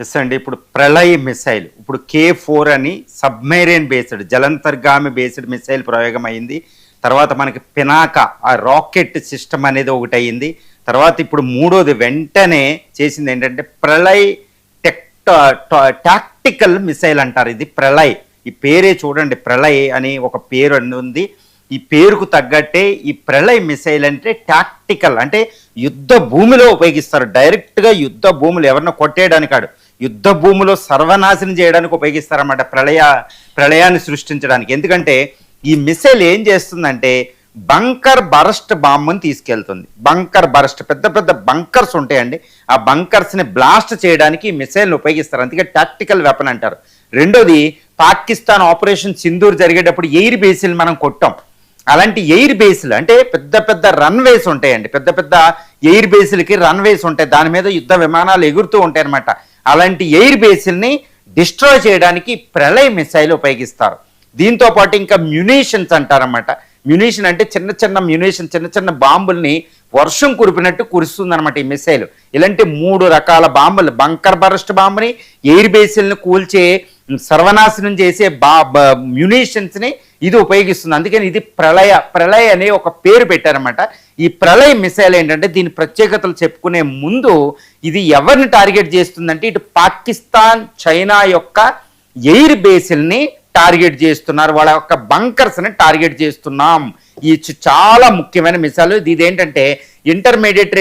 Yes అండి. ఇప్పుడు Pralay missile, ఇప్పుడు K4 అని సబ్మెరైన్ బేస్డ్ జలంతర్గామి బేస్డ్ మిసైల్ ప్రయోగం అయింది. తర్వాత మనకి పినాక ఆ రాకెట్ సిస్టమ్ అనేది ఒకటి అయింది. తర్వాత ఇప్పుడు మూడోది వెంటనే చేసింది ఏంటంటే ప్రళయ్ టాక్టికల్ మిసైల్ అంటారు. ఇది ప్రళయ్, ఈ పేరే చూడండి, ప్రళయ్ అని ఒక పేరు ఉంది. ఈ పేరుకు తగ్గట్టే ఈ ప్రళయ్ మిసైల్ అంటే టాక్టికల్, అంటే యుద్ధ భూమిలో ఉపయోగిస్తారు. డైరెక్ట్గా యుద్ధ భూములు ఎవరినో కొట్టేయడానికి కాదు, యుద్ధ భూమిలో సర్వనాశనం చేయడానికి ఉపయోగిస్తారన్నమాట, ప్రళయాన్ని సృష్టించడానికి. ఎందుకంటే ఈ మిసైల్ ఏం చేస్తుందంటే బంకర్ బరస్ట్ బాంబుని తీసుకెళ్తుంది. బంకర్ బరస్ట్, పెద్ద పెద్ద బంకర్స్ ఉంటాయండి, ఆ బంకర్స్ని బ్లాస్ట్ చేయడానికి ఈ మిసైల్ని ఉపయోగిస్తారు. అందుకే టాక్టికల్ వెపన్ అంటారు. రెండోది, పాకిస్తాన్ ఆపరేషన్ సింధూర్ జరిగేటప్పుడు ఎయిర్ బేస్ని మనం కొట్టాం. అలాంటి ఎయిర్ బేస్లు అంటే పెద్ద పెద్ద రన్వేస్ ఉంటాయండి, పెద్ద పెద్ద ఎయిర్ బేస్లకి రన్వేస్ ఉంటాయి, దాని మీద యుద్ధ విమానాలు ఎగురుతూ ఉంటాయి అన్నమాట. అలాంటి ఎయిర్ బేస్ల్ని డిస్ట్రాయ్ చేయడానికి ప్రళయ్ మిసైల్ ఉపయోగిస్తారు. దీంతో పాటు ఇంకా మ్యునిషన్స్ అంటారన్నమాట. మ్యునిషన్ అంటే చిన్న చిన్న మ్యునిషన్, చిన్న చిన్న బాంబుల్ని వర్షం కురిపినట్టు కురుస్తుంది అనమాట ఈ మిసైల్. ఇలాంటి 3 రకాల బాంబులు, బంకర్ బరస్ట్ బాంబుని, ఎయిర్ బేస్ల్ని కూల్చే సర్వనాశనం చేసే మ్యునిషన్స్ని ఇది ఉపయోగిస్తుంది. అందుకని ఇది ప్రళయ్ అనే ఒక పేరు పెట్టారన్నమాట. ఈ ప్రళయ్ మిసైల్ ఏంటంటే దీని ప్రత్యేకతలు చెప్పుకునే ముందు ఇది ఎవరిని టార్గెట్ చేస్తుందంటే ఇటు పాకిస్తాన్, చైనా యొక్క ఎయిర్ బేస్ల్ని టార్గెట్ చేస్తున్నారు, వాళ్ళ యొక్క బంకర్స్ని టార్గెట్ చేస్తున్నాం. ఈ చాలా ముఖ్యమైన మిసైల్. ఇది ఏంటంటే ఇంటర్మీడియట్